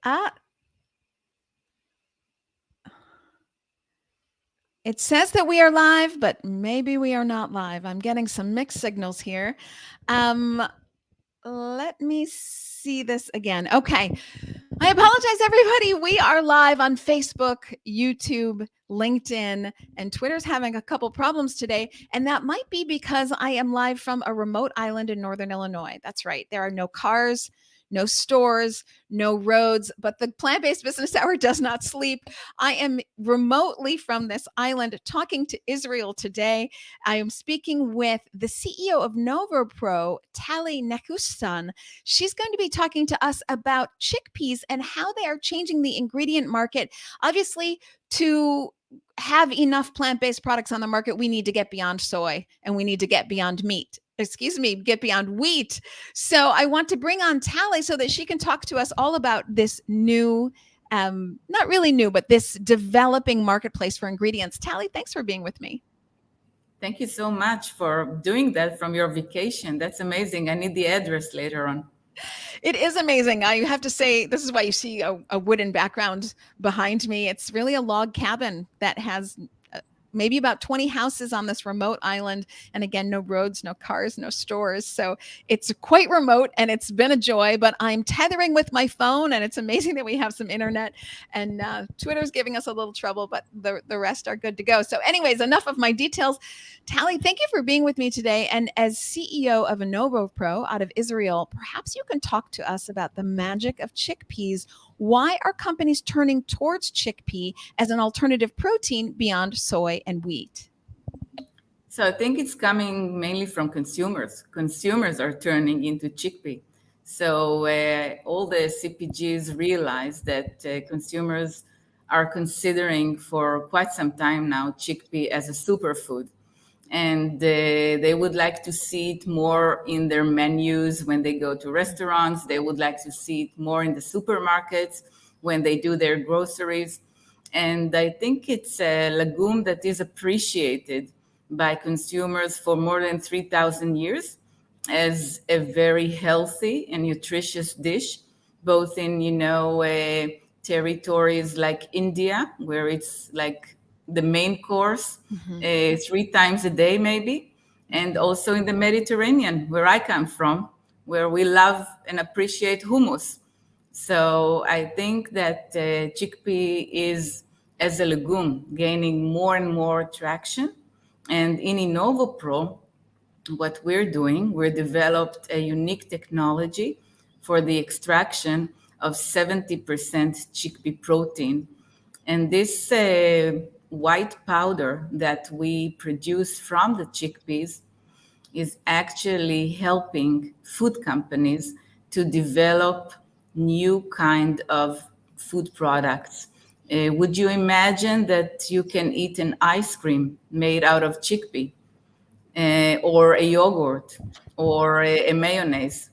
Ah, it says that we are live, but maybe we are not live. I'm getting some mixed signals here. Um, Let me see this again. Okay. I apologize, everybody. We are live on Facebook, YouTube, LinkedIn, and Twitter's having a couple problems today. And that might be because I am live from a remote island in Northern Illinois. That's right. There are no cars, no stores, no roads, but the Plant-Based Business Hour does not sleep. I am remotely from this island talking to Israel today. I am speaking with the CEO of Innovopro, Taly Nechushtan. She's going to be talking to us about chickpeas and how they are changing the ingredient market. Obviously, to have enough plant-based products on the market, we need to get beyond soy and we need to get beyond meat. Get beyond wheat. So I want to bring on Taly so that she can talk to us all about this new, not really new, but this developing marketplace for ingredients. Taly, thanks for being with me. Thank you so much for doing that from your vacation. That's amazing. I need the address later on. It is amazing. I have to say, this is why you see a wooden background behind me. It's really a log cabin that has maybe about 20 houses on this remote island. And again, no roads, no cars, no stores. So it's quite remote and it's been a joy, but I'm tethering with my phone and it's amazing that we have some internet and Twitter's giving us a little trouble, but the rest are good to go. So anyways, enough of my details. Taly, thank you for being with me today. And as CEO of Innovopro out of Israel, perhaps you can talk to us about the magic of chickpeas. Why are companies turning towards chickpea as an alternative protein beyond soy and wheat? So I think it's coming mainly from consumers. Consumers are turning into chickpea. So all the CPGs realize that consumers are considering for quite some time now chickpea as a superfood. And they would like to see it more in their menus when they go to restaurants. They would like to see it more in the supermarkets when they do their groceries. And I think it's a legume that is appreciated by consumers for more than 3,000 years as a very healthy and nutritious dish, both in, territories like India, where it's like the main course, 3 times a day maybe, and also in the Mediterranean, where I come from, where we love and appreciate hummus. So I think that chickpea is, as a legume, gaining more and more traction. And in Innovopro, what we're doing, we're developed a unique technology for the extraction of 70% chickpea protein. And this white powder that we produce from the chickpeas is actually helping food companies to develop new kind of food products. Would you imagine that you can eat an ice cream made out of chickpea, or a yogurt, or a mayonnaise?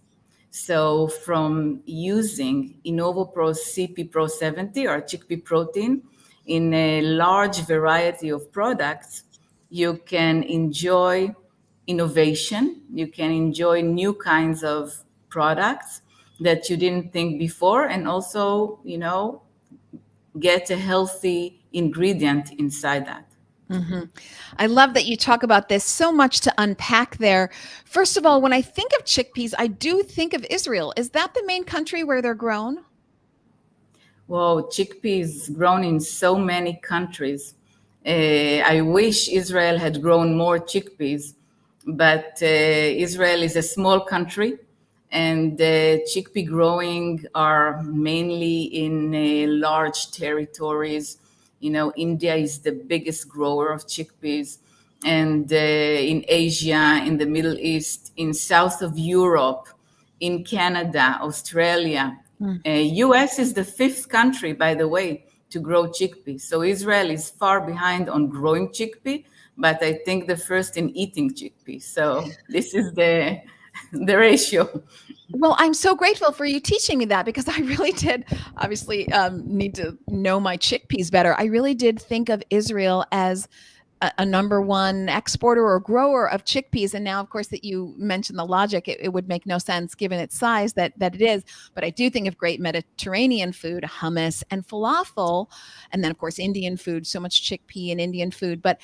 So from using Innovopro's CP Pro 70, or chickpea protein, in a large variety of products, you can enjoy innovation, you can enjoy new kinds of products that you didn't think before, and also, get a healthy ingredient inside that. Mm-hmm. I love that you talk about this. So much to unpack there. First of all, when I think of chickpeas, I do think of Israel. Is that the main country where they're grown? Well, chickpeas grown in so many countries. I wish Israel had grown more chickpeas, but Israel is a small country, and chickpea growing are mainly in large territories. India is the biggest grower of chickpeas, and in Asia, in the Middle East, in south of Europe, in Canada, Australia. US is the 5th country, by the way, to grow chickpea. So Israel is far behind on growing chickpea, but I think the first in eating chickpea. So this is the ratio. Well, I'm so grateful for you teaching me that, because I really did obviously need to know my chickpeas better. I really did think of Israel as a number one exporter or grower of chickpeas. And now, of course, that you mentioned the logic, it would make no sense given its size that it is. But I do think of great Mediterranean food, hummus and falafel, and then, of course, Indian food, so much chickpea in Indian food. But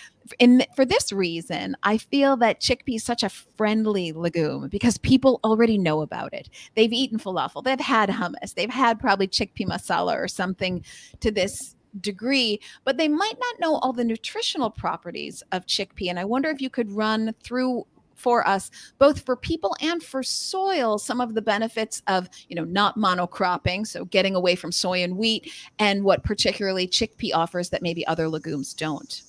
for this reason, I feel that chickpea is such a friendly legume because people already know about it. They've eaten falafel, they've had hummus, they've had probably chickpea masala or something to this degree, but they might not know all the nutritional properties of chickpea. And I wonder if you could run through for us, both for people and for soil, some of the benefits of, not monocropping, so getting away from soy and wheat, and what particularly chickpea offers that maybe other legumes don't.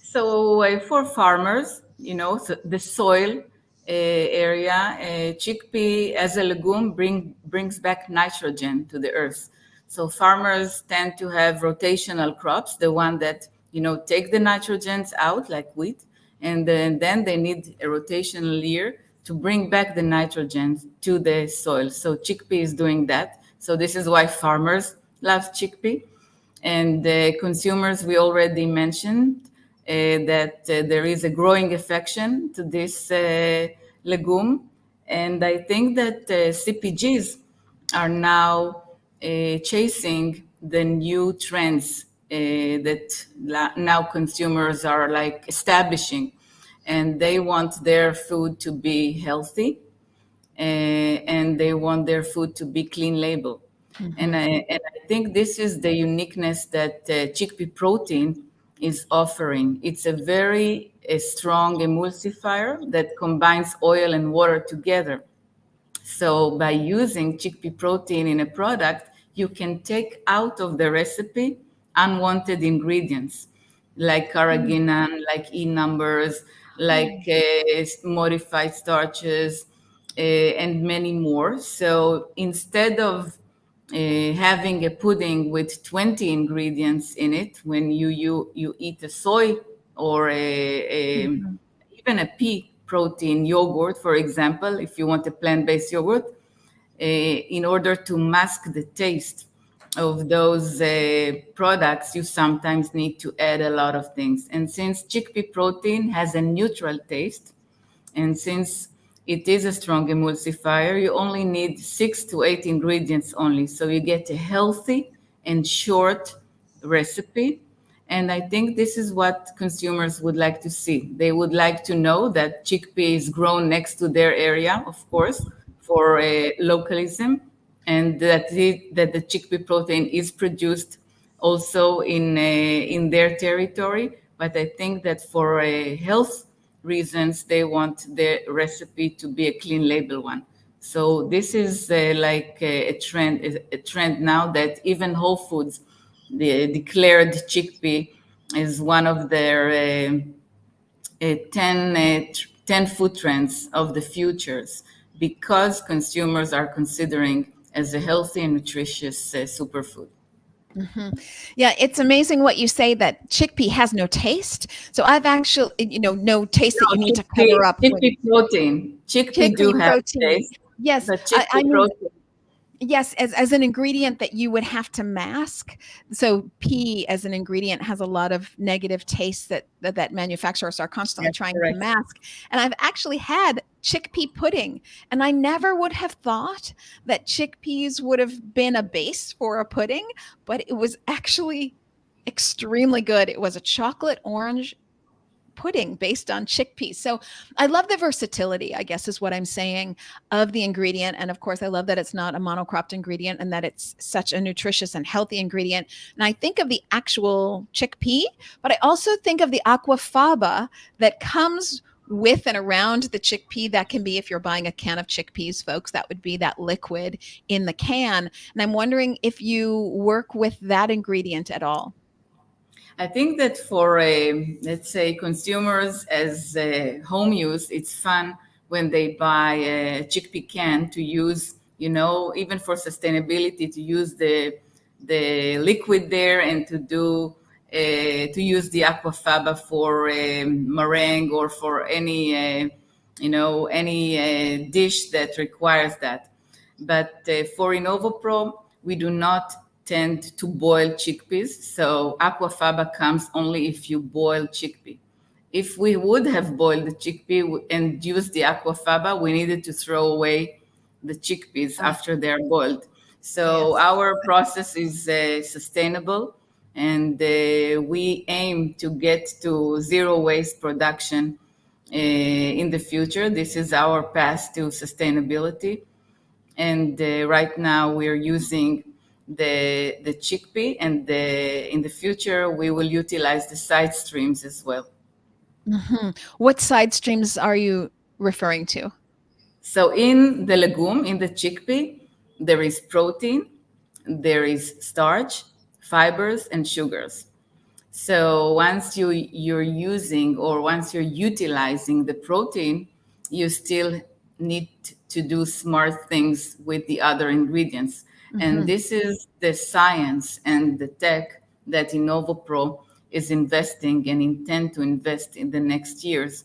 So for farmers, so the soil area, chickpea as a legume brings back nitrogen to the earth. So farmers tend to have rotational crops, the one that, take the nitrogens out like wheat, and then they need a rotational year to bring back the nitrogen to the soil. So chickpea is doing that. So this is why farmers love chickpea. And consumers, we already mentioned that there is a growing affection to this legume. And I think that CPGs are now chasing the new trends that now consumers are like establishing. And they want their food to be healthy, and they want their food to be clean label. Mm-hmm. And I think this is the uniqueness that chickpea protein is offering. It's a very strong emulsifier that combines oil and water together. So by using chickpea protein in a product, you can take out of the recipe unwanted ingredients like carrageenan, like E numbers, like modified starches, and many more. So instead of having a pudding with 20 ingredients in it, when you eat a soy or even a pea protein yogurt, for example, if you want a plant-based yogurt, in order to mask the taste of those products, you sometimes need to add a lot of things. And since chickpea protein has a neutral taste, and since it is a strong emulsifier, you only need 6 to 8 ingredients only. So you get a healthy and short recipe. And I think this is what consumers would like to see. They would like to know that chickpea is grown next to their area, of course, for localism, and that the chickpea protein is produced also in their territory. But I think that for health reasons, they want the recipe to be a clean label one. So this is like a trend now that even Whole Foods declared chickpea as one of their 10 food trends of the futures, because consumers are considering as a healthy and nutritious superfood. Mm-hmm. Yeah, it's amazing what you say that chickpea has no taste. So I've actually, no taste that you need to cover up. Chickpea protein. Chickpea do have protein. taste. Yes, but chickpea protein. Yes, as an ingredient that you would have to mask. So pea as an ingredient has a lot of negative tastes that manufacturers are constantly trying to mask. And I've actually had chickpea pudding, and I never would have thought that chickpeas would have been a base for a pudding, but it was actually extremely good. It was a chocolate orange pudding based on chickpeas. So I love the versatility, I guess is what I'm saying, of the ingredient. And of course, I love that it's not a monocropped ingredient and that it's such a nutritious and healthy ingredient. And I think of the actual chickpea, but I also think of the aquafaba that comes with and around the chickpea. That can be, if you're buying a can of chickpeas, folks, that would be that liquid in the can. And I'm wondering if you work with that ingredient at all. I think that for, let's say, consumers as home use, it's fun when they buy a chickpea can to use, even for sustainability, to use the liquid there and to use the aquafaba for meringue or for any, dish that requires that. But for Innovopro, we do not tend to boil chickpeas. So aquafaba comes only if you boil chickpea. If we would have boiled the chickpea and used the aquafaba, we needed to throw away the chickpeas Ah, after they're boiled. So yes. our process is sustainable, and we aim to get to zero waste production in the future. This is our path to sustainability. And right now we're using the chickpea, and in the future we will utilize the side streams as well. What side streams are you referring to? So in the legume, in the chickpea, there is protein, there is starch, fibers, and sugars. So once you're using, or once you're utilizing the protein, you still need to do smart things with the other ingredients. And Mhm. this is the science and the tech that Innovopro is investing and intend to invest in the next years,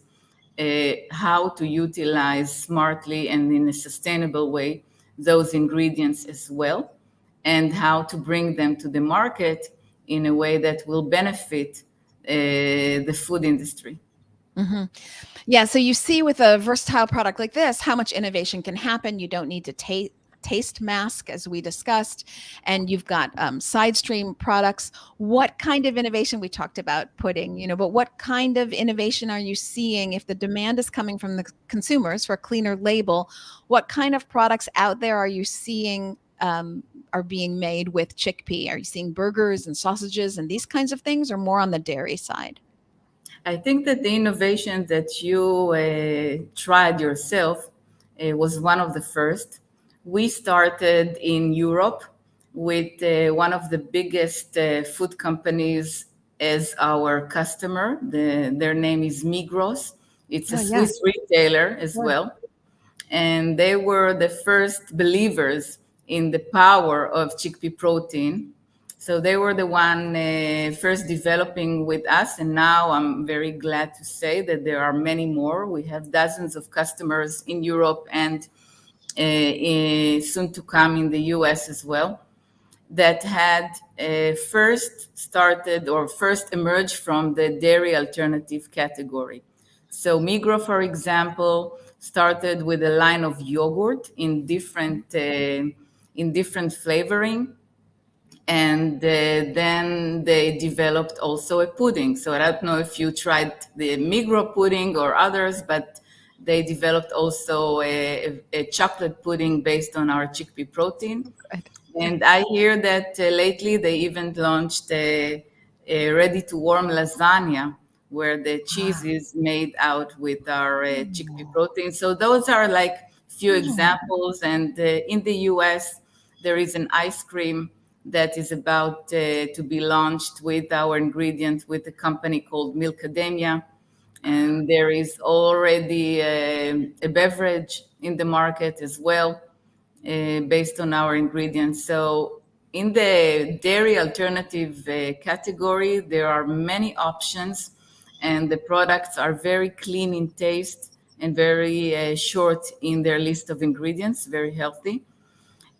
how to utilize smartly and in a sustainable way those ingredients as well, and how to bring them to the market in a way that will benefit the food industry. Mhm. Yeah, so you see with a versatile product like this, how much innovation can happen. You don't need to taste mask, as we discussed, and you've got side stream products. What kind of innovation? We talked about pudding, but what kind of innovation are you seeing if the demand is coming from the consumers for a cleaner label? What kind of products out there are you seeing are being made with chickpea? Are you seeing burgers and sausages and these kinds of things, or more on the dairy side? I think that the innovation that you tried yourself was one of the first. We started in Europe with one of the biggest food companies as our customer. Their name is Migros. It's a Oh, yeah. Swiss retailer as Sure. well. And they were the first believers in the power of chickpea protein. So they were the one first developing with us, and now I'm very glad to say that there are many more. We have dozens of customers in Europe, and soon to come in the US as well, that had first started or first emerged from the dairy alternative category. So Migros, for example, started with a line of yogurt in different flavoring, and then they developed also a pudding. So I don't know if you tried the Migros pudding or others, but they developed also a chocolate pudding based on our chickpea protein. Good. And I hear that lately they even launched a ready-to-warm lasagna where the cheese Ah. is made out with our chickpea protein. So those are like few examples. And in the US, there is an ice cream that is about to be launched with our ingredient with a company called Milkademia. And there is already a beverage in the market as well, based on our ingredients. So in the dairy alternative category, there are many options, and the products are very clean in taste and very short in their list of ingredients, very healthy.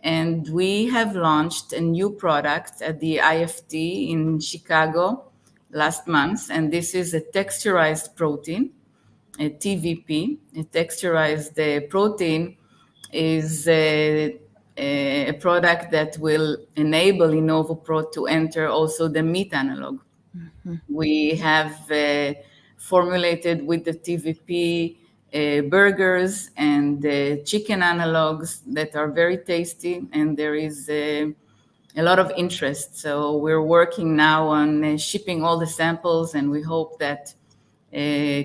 And we have launched a new product at the IFT in Chicago last month, and this is a texturized protein, a TVP. A texturized protein is a product that will enable Innovopro to enter also the meat analog. Mhm. We have formulated with the TVP burgers and chicken analogs that are very tasty, and there is a lot of interest. So we're working now on shipping all the samples, and we hope that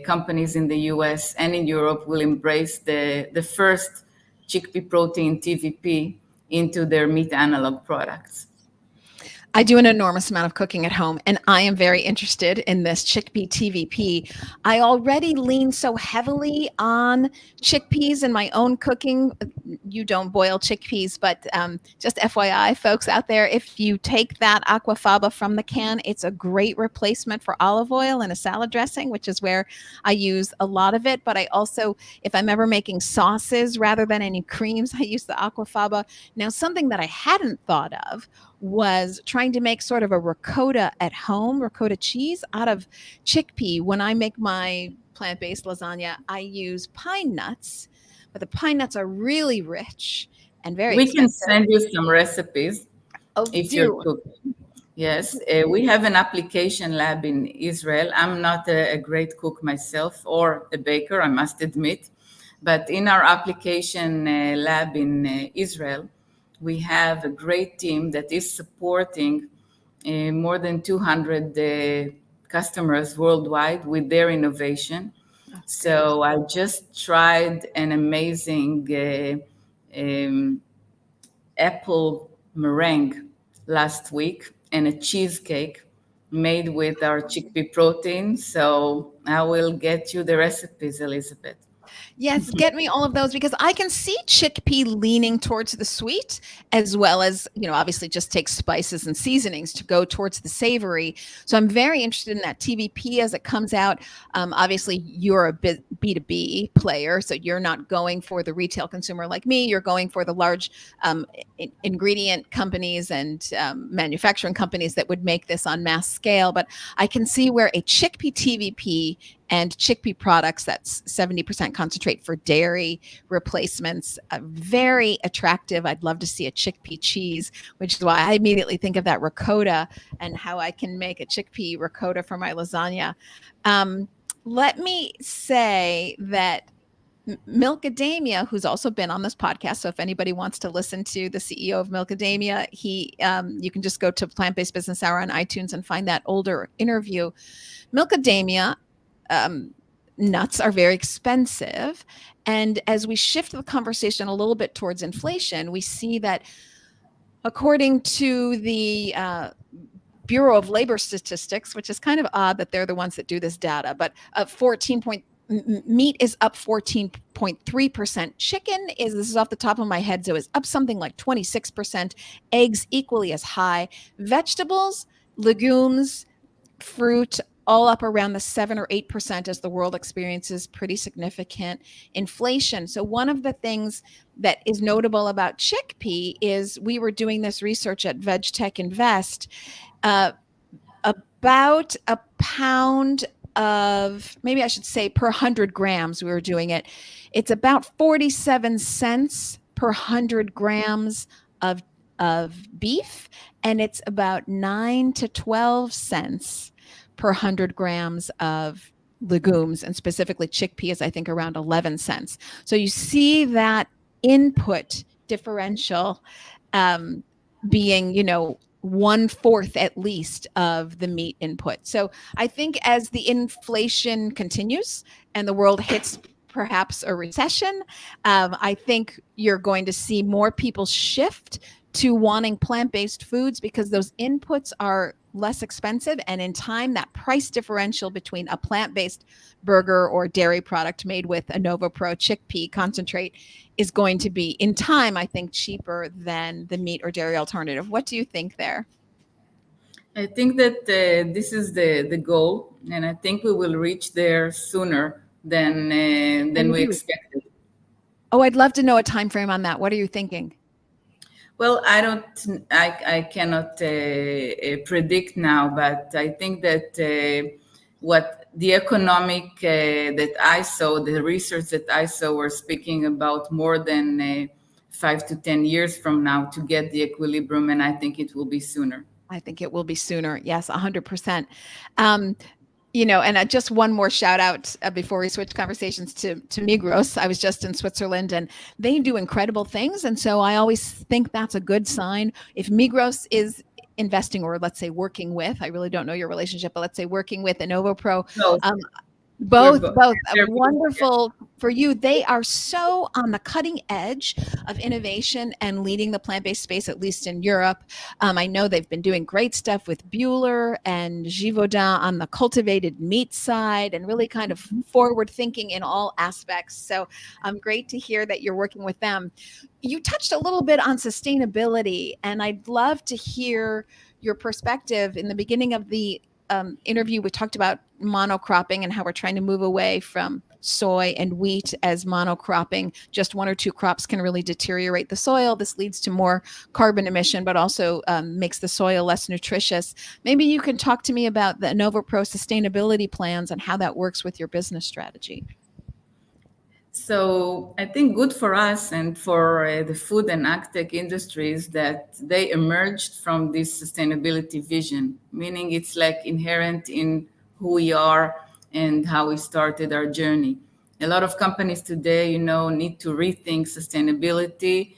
companies in the US and in Europe will embrace the first chickpea protein TVP into their meat analog products. I do an enormous amount of cooking at home, and I am very interested in this chickpea TVP. I already lean so heavily on chickpeas in my own cooking. You don't boil chickpeas, but just FYI, folks out there, if you take that aquafaba from the can, it's a great replacement for olive oil in a salad dressing, which is where I use a lot of it. But I also, if I'm ever making sauces rather than any creams, I use the aquafaba. Now, something that I hadn't thought of was trying to make sort of a ricotta at home, ricotta cheese out of chickpea. When I make my plant-based lasagna, I use pine nuts, but the pine nuts are really rich and very We can expensive. send you some recipes Oh, if you're do. cooking. Yes, we have an application lab in Israel. I'm not a great cook myself or a baker, I must admit. But in our application lab in Israel, we have a great team that is supporting more than 200 customers worldwide with their innovation. That's great. So I just tried an amazing apple meringue last week and a cheesecake made with our chickpea protein. So I will get you the recipes, Elizabeth. Yes, get me all of those because I can see chickpea leaning towards the sweet as well as, obviously just take spices and seasonings to go towards the savory. So I'm very interested in that TVP as it comes out. Obviously, you're a B2B player, so you're not going for the retail consumer like me. You're going for the large ingredient companies and manufacturing companies that would make this on mass scale. But I can see where a chickpea TVP and chickpea products that's 70% concentrate for dairy replacements. Very attractive. I'd love to see a chickpea cheese, which is why I immediately think of that ricotta and how I can make a chickpea ricotta for my lasagna. Let me say that Milkademia, who's also been on this podcast. So if anybody wants to listen to the CEO of Milkademia, you can just go to Plant-Based Business Hour on iTunes and find that older interview. Milkademia nuts are very expensive. And as we shift the conversation a little bit towards inflation, we see that according to the Bureau of Labor Statistics, which is kind of odd that they're the ones that do this data, but meat is up 14.3%. Chicken is, this is off the top of my head, so it's up something like 26%. Eggs equally as high. Vegetables, legumes, fruit, all up around the 7 or 8% as the world experiences pretty significant inflation. So one of the things that is notable about chickpea is we were doing this research at VegTech Invest. About a pound of, maybe I should say per 100 grams, we were doing it. It's about 47 cents per 100 grams of beef, and it's about 9 to 12 cents per 100 grams of legumes, and specifically chickpeas, I think around 11 cents. So you see that input differential being, 1/4 at least of the meat input. So I think as the inflation continues and the world hits perhaps a recession, I think you're going to see more people shift to wanting plant-based foods because those inputs are less expensive. And in time, that price differential between a plant-based burger or dairy product made with Innovopro chickpea concentrate is going to be, in time, I think, cheaper than the meat or dairy alternative. What do you think there? I think that this is the goal, and I think we will reach there sooner than we expected. Oh, I'd love to know a time frame on that. What are you thinking? Well, I cannot predict now, but I think that what the economic that I saw, the research that I saw, were speaking about more than 5 to 10 years from now to get the equilibrium, and I think it will be sooner. I think it will be sooner. Yes, 100%. And just one more shout out before we switch conversations to Migros. I was just in Switzerland and they do incredible things. And so I always think that's a good sign. If Migros is investing, or let's say working with, I really don't know your relationship, but let's say working with Innovopro. No. We're Both, both. both. They're both. Wonderful for you. They are so on the cutting edge of innovation and leading the plant-based space, at least in Europe. I know they've been doing great stuff with Bueller and Givaudan on the cultivated meat side, and really kind of forward thinking in all aspects. So great to hear that you're working with them. You touched a little bit on sustainability, and I'd love to hear your perspective. In the beginning of the interview, we talked about monocropping and how we're trying to move away from soy and wheat as monocropping. Just one or two crops can really deteriorate the soil. This leads to more carbon emission, but also makes the soil less nutritious. Maybe you can talk to me about the Innovopro sustainability plans and how that works with your business strategy. So I think good for us and for the food and agtech industries that they emerged from this sustainability vision, meaning it's like inherent in who we are and how we started our journey. A lot of companies today, need to rethink sustainability,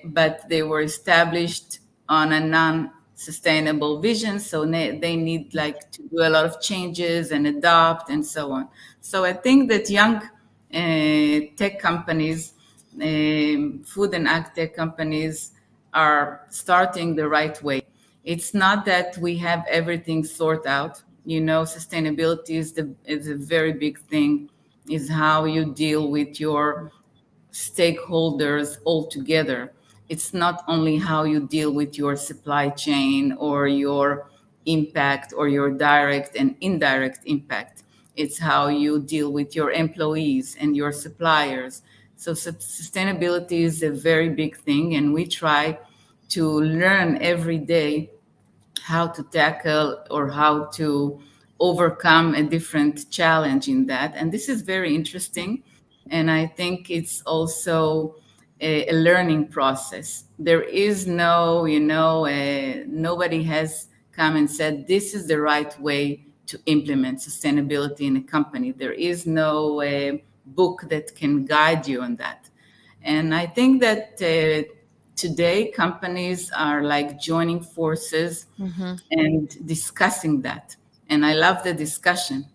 but they were established on a non-sustainable vision, so they need like to do a lot of changes and adopt and so on. So I think that young tech companies, food and ag tech companies are starting the right way. It's not that we have everything sorted out. Sustainability is a very big thing, is how you deal with your stakeholders all together. It's not only how you deal with your supply chain or your impact or your direct and indirect impact. It's how you deal with your employees and your suppliers. So sustainability is a very big thing, and we try to learn every day how to tackle or how to overcome a different challenge in that. And this is very interesting. And I think it's also a learning process. There is no, nobody has come and said, this is the right way to implement sustainability in a company. There is no book that can guide you on that. And I think that today companies are like joining forces and discussing that. And I love the discussion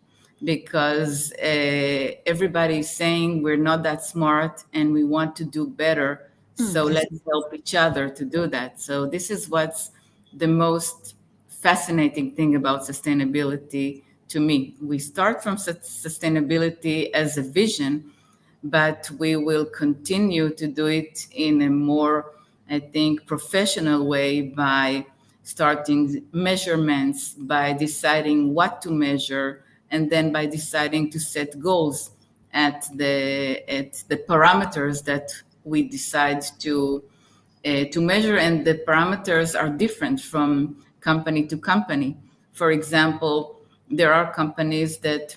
because everybody is saying we're not that smart and we want to do better. So let's help each other to do that. So this is what's the most fascinating thing about sustainability to me. We start from sustainability as a vision, but we will continue to do it in a more, I think, professional way by starting measurements, by deciding what to measure, and then by deciding to set goals at the parameters that we decide to measure. And the parameters are different from company to company. For example, there are companies that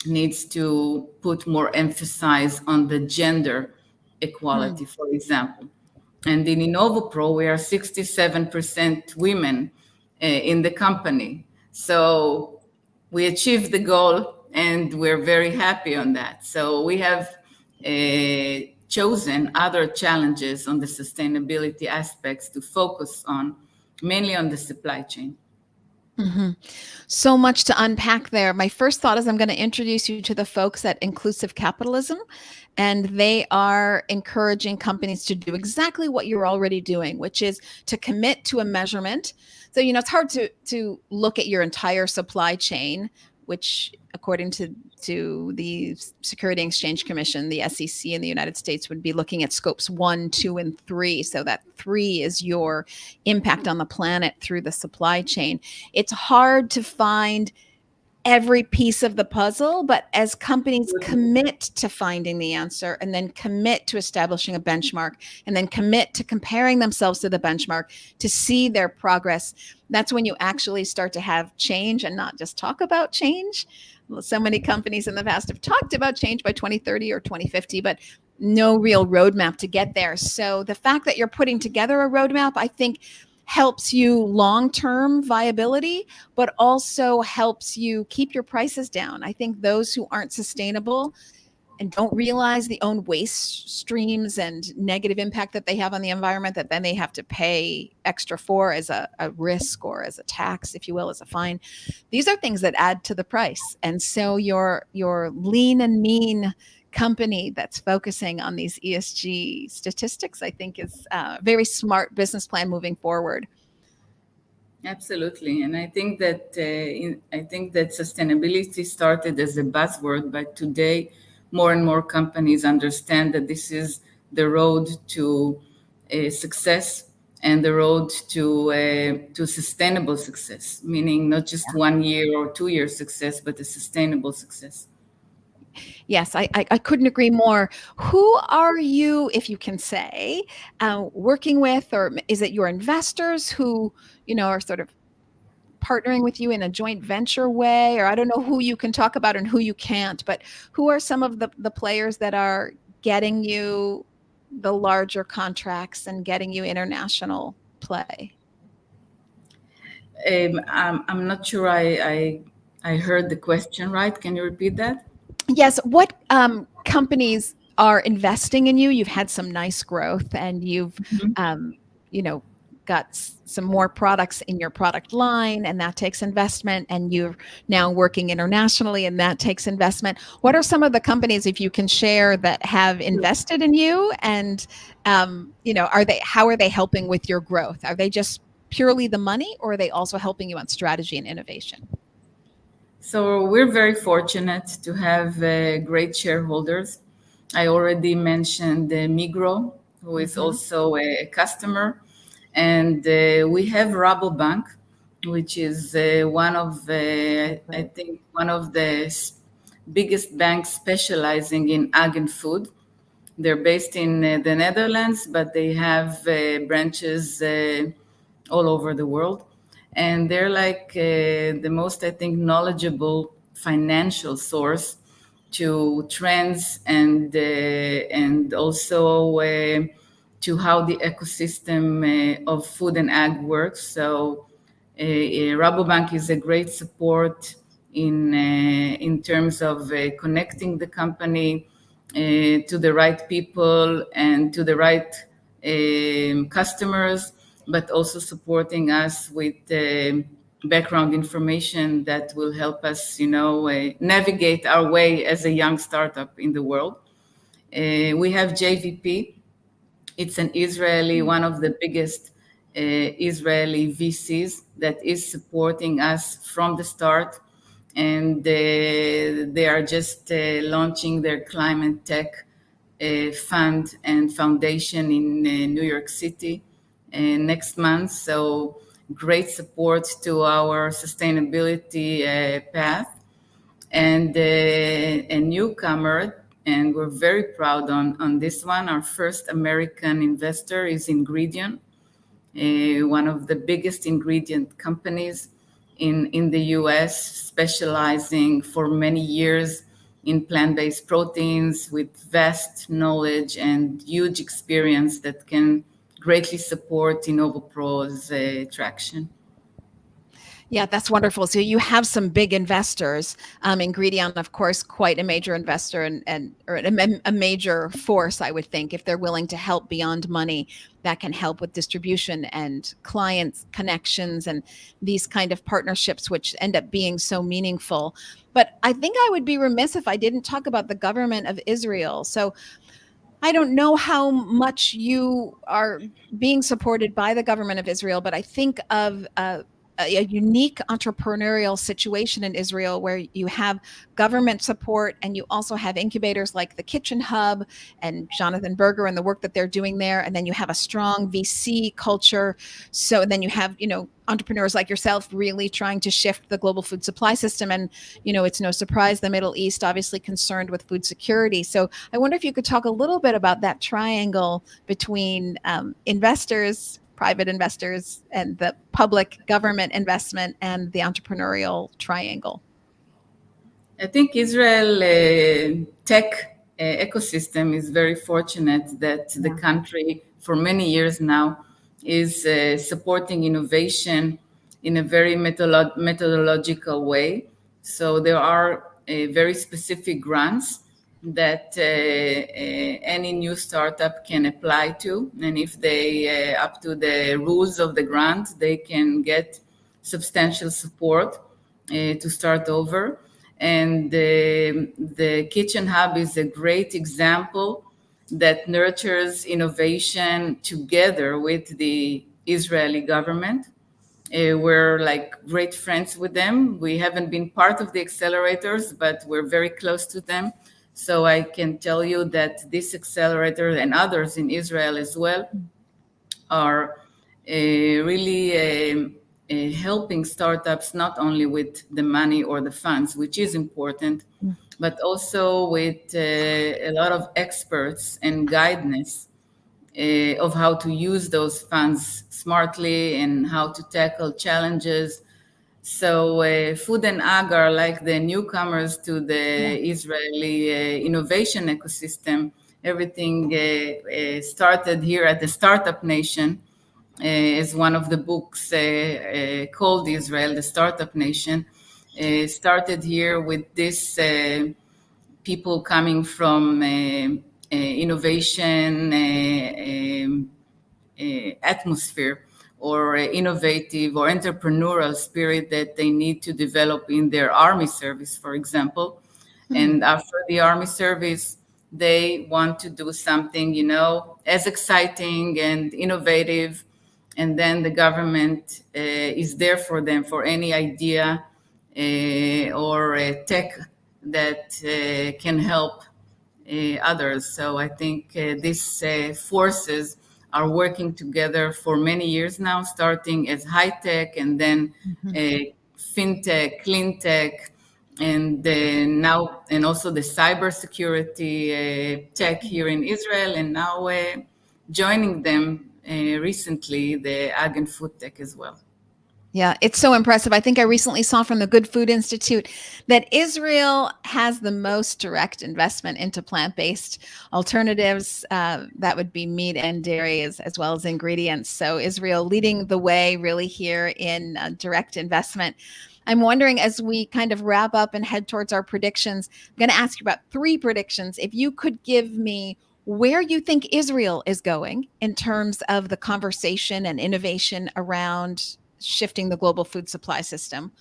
needs to put more emphasis on the gender equality, for example. And in Innovopro, we are 67% women in the company. So we achieved the goal and we're very happy on that. So we have chosen other challenges on the sustainability aspects to focus on, mainly on the supply chain. So much to unpack there. My first thought is I'm going to introduce you to the folks at Inclusive Capitalism, and they are encouraging companies to do exactly what you're already doing, which is to commit to a measurement. So, it's hard to look at your entire supply chain, which according to the Security and Exchange Commission, the SEC in the United States would be looking at scopes 1, 2, and 3. So that 3 is your impact on the planet through the supply chain. It's hard to find every piece of the puzzle, but as companies commit to finding the answer and then commit to establishing a benchmark and then commit to comparing themselves to the benchmark to see their progress, that's when you actually start to have change and not just talk about change. So many companies in the past have talked about change by 2030 or 2050, but no real roadmap to get there. So the fact that you're putting together a roadmap, I think, helps you long-term viability, but also helps you keep your prices down. I think those who aren't sustainable and don't realize the own waste streams and negative impact that they have on the environment, that then they have to pay extra for as a risk or as a tax, if you will, as a fine. These are things that add to the price. And so your lean and mean company that's focusing on these ESG statistics, I think, is a very smart business plan moving forward. Absolutely, and I think that sustainability started as a buzzword, but today more and more companies understand that this is the road to success and the road to sustainable success, meaning not just 1 year or 2 year success, but a sustainable success. Yes, I couldn't agree more. Who are you, if you can say, working with, or is it your investors who, are sort of partnering with you in a joint venture way? Or I don't know who you can talk about and who you can't, but who are some of the players that are getting you the larger contracts and getting you international play? I'm not sure I heard the question right. Can you repeat that? Yes. What companies are investing in you? You've had some nice growth, and you've, Mhm. you know, got some more products in your product line, and that takes investment. And you're now working internationally, and that takes investment. What are some of the companies, if you can share, that have invested in you? And how are they helping with your growth? Are they just purely the money, or are they also helping you on strategy and innovation? So we're very fortunate to have great shareholders. I already mentioned Migro, who is Mm-hmm. also a customer, and we have Rabobank, which is one of I think one of the biggest banks specializing in ag and food. They're based in the Netherlands, but they have branches all over the world. And they're like the most, I think, knowledgeable financial source to trends and also to how the ecosystem of food and ag works. So Rabobank is a great support in terms of connecting the company to the right people and to the right customers, but also supporting us with background information that will help us, navigate our way as a young startup in the world. We have JVP. It's an Israeli, one of the biggest Israeli VCs that is supporting us from the start. And they are just launching their climate tech fund and foundation in New York City next month. So great support to our sustainability path. And a newcomer, and we're very proud on this one. Our first American investor is Ingredion, one of the biggest ingredient companies in the US, specializing for many years in plant-based proteins with vast knowledge and huge experience that can greatly support Innovopro's traction. Yeah, that's wonderful. So you have some big investors. Ingredion, of course, quite a major investor and or a major force, I would think, if they're willing to help beyond money, that can help with distribution and clients connections and these kind of partnerships, which end up being so meaningful. But I think I would be remiss if I didn't talk about the government of Israel. So I don't know how much you are being supported by the government of Israel, but I think of a unique entrepreneurial situation in Israel where you have government support and you also have incubators like the Kitchen Hub and Jonathan Berger and the work that they're doing there. And then you have a strong VC culture. So then you have, entrepreneurs like yourself really trying to shift the global food supply system. And, it's no surprise the Middle East obviously concerned with food security. So I wonder if you could talk a little bit about that triangle between investors, private investors, and the public government investment and the entrepreneurial triangle. I think Israel tech ecosystem is very fortunate that the country for many years now is supporting innovation in a very methodological way. So there are very specific grants that any new startup can apply to. And if they up to the rules of the grant, they can get substantial support to start over. And the Kitchen Hub is a great example that nurtures innovation together with the Israeli government. We're like great friends with them. We haven't been part of the accelerators, but we're very close to them. So I can tell you that this accelerator and others in Israel as well are really helping startups not only with the money or the funds, which is important, but also with a lot of experts and guidance of how to use those funds smartly and how to tackle challenges. So Food and Ag are like the newcomers to the Israeli innovation ecosystem. Everything started here at the Startup Nation, as one of the books called Israel, the Startup Nation. Started here with this people coming from innovation atmosphere or innovative or entrepreneurial spirit that they need to develop in their army service, for example. And after the army service, they want to do something, as exciting and innovative. And then the government is there for them for any idea or tech that can help others. So I think these forces are working together for many years now, starting as high tech and then fintech, clean tech, and now, and also the cybersecurity tech here in Israel, and now joining them recently, the ag and food tech as well. Yeah, it's so impressive. I think I recently saw from the Good Food Institute that Israel has the most direct investment into plant-based alternatives. That would be meat and dairy as well as ingredients. So Israel leading the way really here in direct investment. I'm wondering, as we kind of wrap up and head towards our predictions, I'm going to ask you about 3 predictions. If you could give me where you think Israel is going in terms of the conversation and innovation around shifting the global food supply system,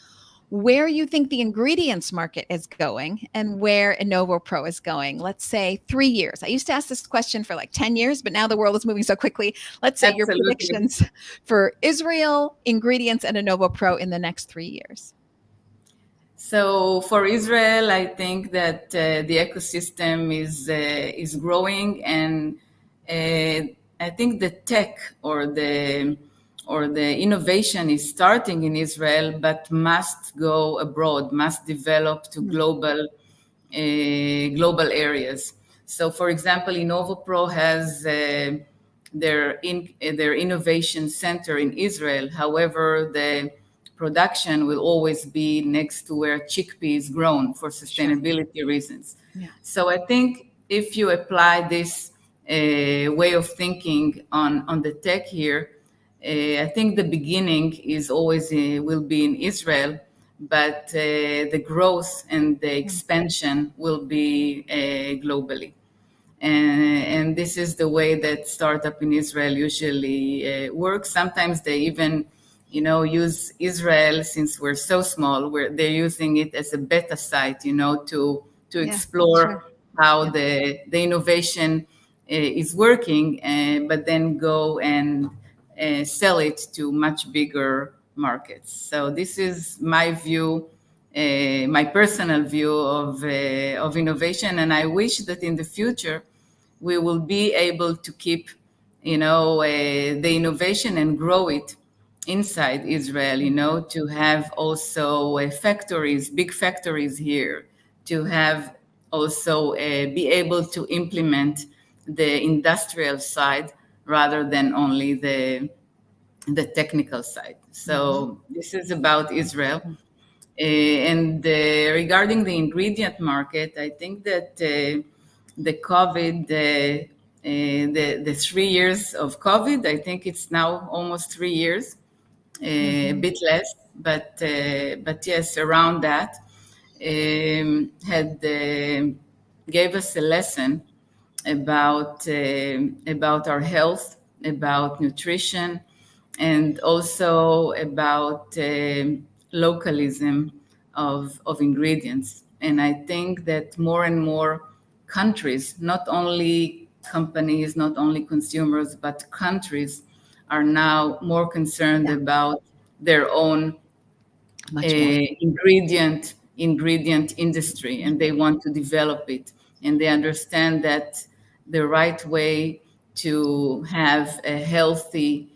where you think the ingredients market is going, and where Innovopro is going, let's say 3 years. I used to ask this question for like 10 years, but now the world is moving so quickly. Let's say your predictions for Israel, ingredients, and Innovopro in the next 3 years. So for Israel, I think that the ecosystem is growing, and I think the tech or the innovation is starting in Israel, but must go abroad, must develop to global areas. So, for example, Innovopro has their innovation center in Israel. However, the production will always be next to where chickpea is grown for sustainability reasons. Yeah. So I think if you apply this way of thinking on the tech here, I think the beginning is always will be in Israel, but the growth and the expansion will be globally. And this is the way that startup in Israel usually works. Sometimes they even, use Israel, since we're so small, where they're using it as a beta site, to explore how the innovation is working, but then go and sell it to much bigger markets. So this is my view, my personal view of innovation, and I wish that in the future we will be able to keep, the innovation and grow it inside Israel. To have also factories, big factories here, to have also be able to implement the industrial side rather than only the technical side. So this is about Israel. And regarding the ingredient market, I think that the COVID, the 3 years of COVID, I think it's now almost 3 years, a bit less, but yes, around that, had gave us a lesson about our health, about nutrition, and also about localism of ingredients. And I think that more and more countries, not only companies, not only consumers, but countries are now more concerned Yeah, about their own much more. ingredient industry, and they want to develop it, and they understand that the right way to have a healthy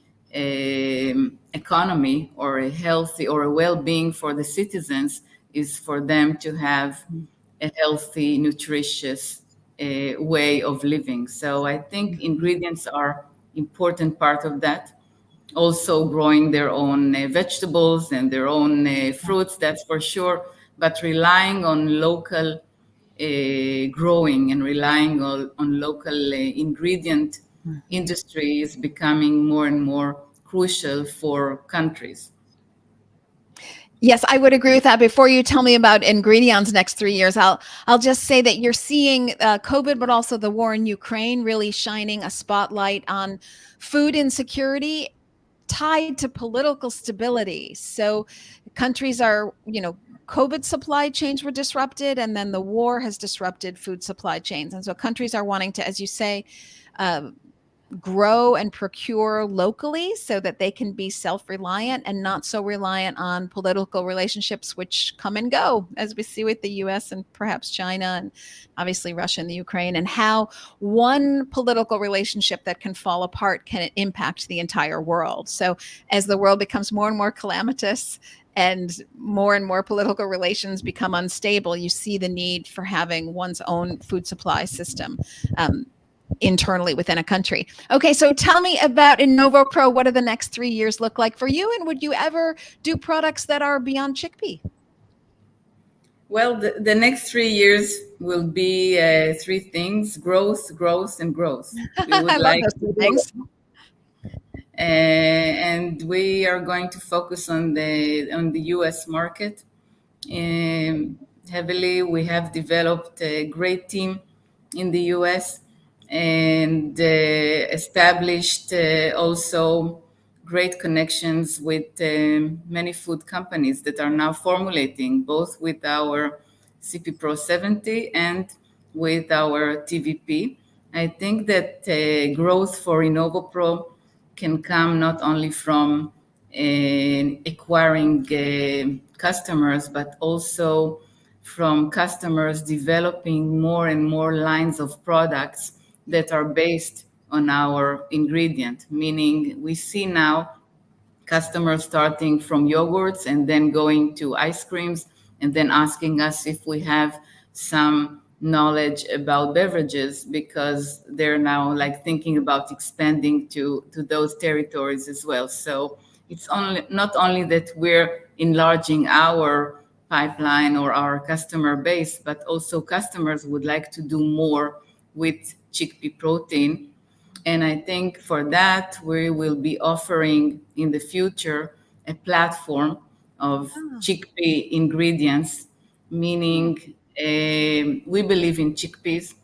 economy, or a healthy or a well-being for the citizens, is for them to have a healthy, nutritious way of living. So I think Mhm. ingredients are important part of that. Also growing their own vegetables and their own fruits, that's for sure, but relying on local growing, and relying on local ingredient Mhm. industry is becoming more and more crucial for countries. Yes, I would agree with that. Before you tell me about Ingredion's next 3 years, I'll just say that you're seeing COVID, but also the war in Ukraine really shining a spotlight on food insecurity tied to political stability. So countries are, COVID supply chains were disrupted, and then the war has disrupted food supply chains. And so countries are wanting to, as you say, uh, grow and procure locally so that they can be self-reliant and not so reliant on political relationships which come and go, as we see with the US and perhaps China and obviously Russia and the Ukraine, and how one political relationship that can fall apart can impact the entire world. So as the world becomes more and more calamitous and more political relations become unstable, you see the need for having one's own food supply system internally within a country. Okay, so tell me about Innovopro. What do the next 3 years look like for you? And would you ever do products that are beyond chickpea? Well, the next 3 years will be three things: growth, growth, and growth. We would I love like those to three grow, things. and we are going to focus on the U.S. market heavily. We have developed a great team in the U.S. and established also great connections with many food companies that are now formulating both with our CP Pro 70 and with our TVP. I think that growth for Innovopro can come not only from acquiring customers, but also from customers developing more and more lines of products that are based on our ingredient. Meaning, we see now customers starting from yogurts and then going to ice creams, and then asking us if we have some knowledge about beverages, because they're now like thinking about expanding to those territories as well. So it's only not only that we're enlarging our pipeline or our customer base, but also customers would like to do more with chickpea protein. And I think for that, we will be offering in the future a platform of Ah, chickpea ingredients, meaning we believe in chickpeas,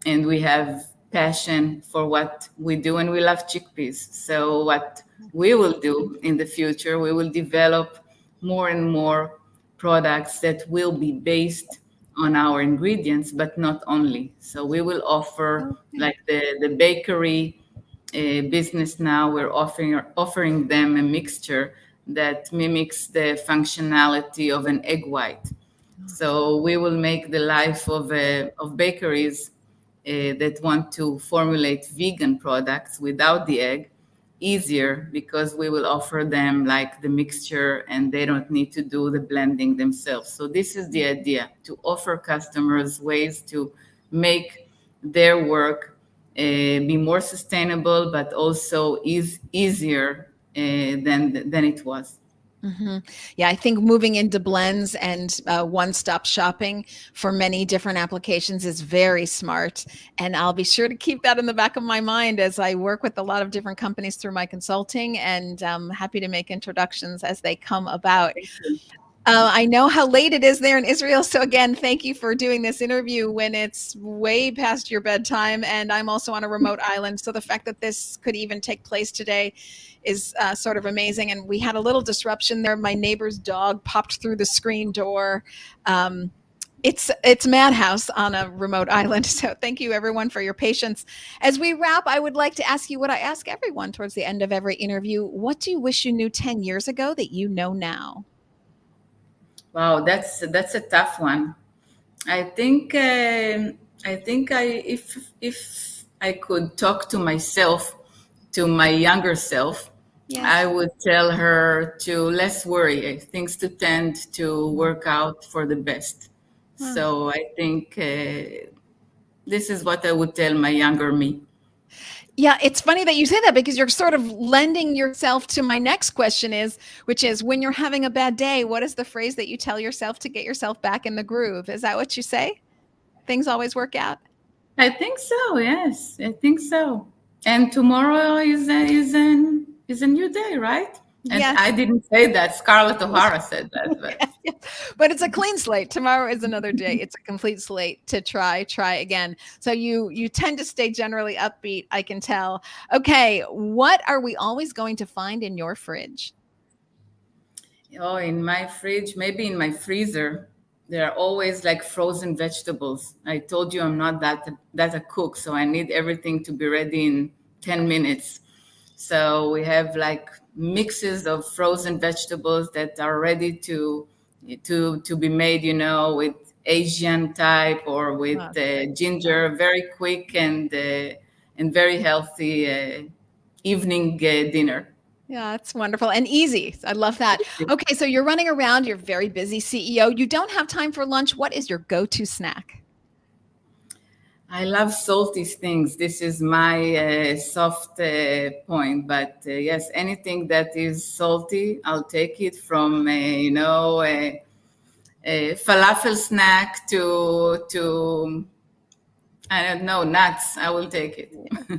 and we have passion for what we do, and we love chickpeas. So what we will do in the future, we will develop more and more products that will be based on our ingredients, but not only. So we will offer, okay. like the bakery business now, we're offering them a mixture that mimics the functionality of an egg white. So we will make the life of bakeries that want to formulate vegan products without the egg easier, because we will offer them like the mixture, and they don't need to do the blending themselves. So this is the idea, to offer customers ways to make their work be more sustainable, but also easier than it was. Hmm. Yeah, I think moving into blends and one-stop shopping for many different applications is very smart. And I'll be sure to keep that in the back of my mind as I work with a lot of different companies through my consulting, and happy to make introductions as they come about. Thank you. I know how late it is there in Israel. So, again, thank you for doing this interview when it's way past your bedtime. And I'm also on a remote island. So, the fact that this could even take place today is sort of amazing. And we had a little disruption there. My neighbor's dog popped through the screen door. It's madhouse on a remote island. So thank you everyone for your patience. As we wrap, I would like to ask you what I ask everyone towards the end of every interview. What do you wish you knew 10 years ago that you know now? Wow, that's a tough one. I think if I could talk to myself, to my younger self, Yes. I would tell her to less worry, things to tend to work out for the best. Wow. So I think this is what I would tell my younger me. Yeah, it's funny that you say that because you're sort of lending yourself to my next question which is when you're having a bad day, what is the phrase that you tell yourself to get yourself back in the groove? Is that what you say? Things always work out? I think so. Yes, I think so. And tomorrow is a new day, right? And Yes. I didn't say that. Scarlett O'Hara said that, but Yes, yes. But it's a clean slate. Tomorrow is another day. It's a complete slate to try again. So you tend to stay generally upbeat, I can tell. Okay, what are we always going to find in your fridge? oh, in my fridge, maybe in my freezer, there are always like frozen vegetables. I told you I'm not that a cook, so I need everything to be ready in 10 minutes. So we have like mixes of frozen vegetables that are ready to be made, with Asian type or with Oh, great. ginger, very quick and very healthy evening dinner. Yeah, it's wonderful and easy. I love that. Okay, so you're running around, you're very busy CEO. You don't have time for lunch. What is your go-to snack? I love salty things. This is my soft point. But yes, anything that is salty, I'll take it from, a falafel snack to I don't know, nuts. I will take it.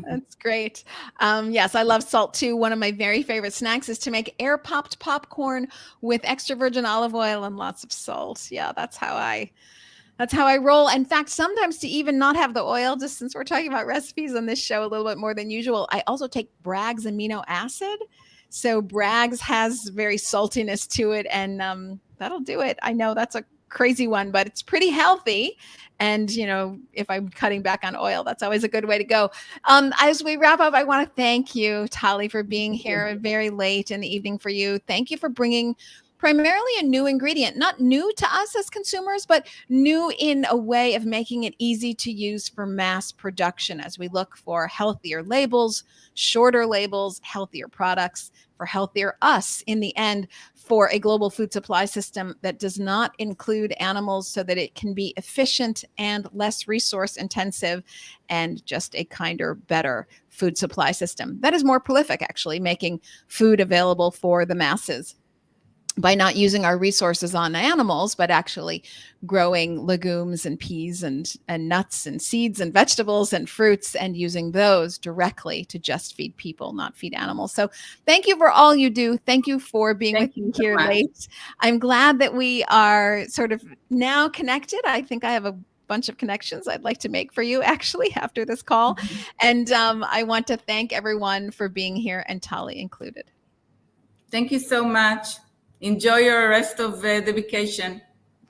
That's great. Yes, I love salt too. One of my very favorite snacks is to make air popped popcorn with extra virgin olive oil and lots of salt. Yeah, that's how I roll. In fact, sometimes to even not have the oil, just since we're talking about recipes on this show a little bit more than usual, I also take Bragg's amino acid. So Bragg's has very saltiness to it, and that'll do it. I know that's a crazy one, but it's pretty healthy. And if I'm cutting back on oil, that's always a good way to go. As we wrap up, I want to thank you, Taly, for being here very late in the evening for you. Thank you for bringing primarily a new ingredient, not new to us as consumers, but new in a way of making it easy to use for mass production as we look for healthier labels, shorter labels, healthier products for healthier us in the end, for a global food supply system that does not include animals so that it can be efficient and less resource intensive, and just a kinder, better food supply system that is more prolific, actually, making food available for the masses by not using our resources on animals, but actually growing legumes and peas and nuts and seeds and vegetables and fruits, and using those directly to just feed people, not feed animals. So thank you for all you do. Thank you for being with Thank me you so here much. late. I'm glad that we are sort of now connected. I think I have a bunch of connections I'd like to make for you actually after this call. And I want to thank everyone for being here, and Taly included. Thank you so much. Enjoy your rest of the vacation.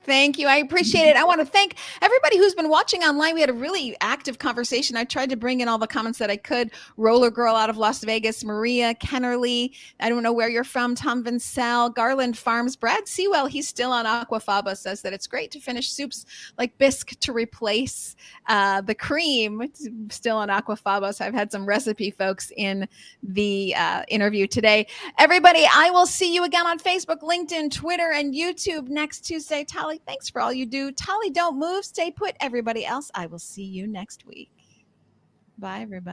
Thank you. I appreciate it. I want to thank everybody who's been watching online. We had a really active conversation. I tried to bring in all the comments that I could. Roller Girl out of Las Vegas, Maria Kennerly. I don't know where you're from. Tom Vincel, Garland Farms, Brad Sewell. He's still on Aquafaba, says that it's great to finish soups like bisque to replace the cream. It's still on Aquafaba. So I've had some recipe folks in the interview today. Everybody, I will see you again on Facebook, LinkedIn, Twitter, and YouTube next Tuesday. Taly, thanks for all you do. Taly, don't move. Stay put. Everybody else, I will see you next week. Bye, everybody.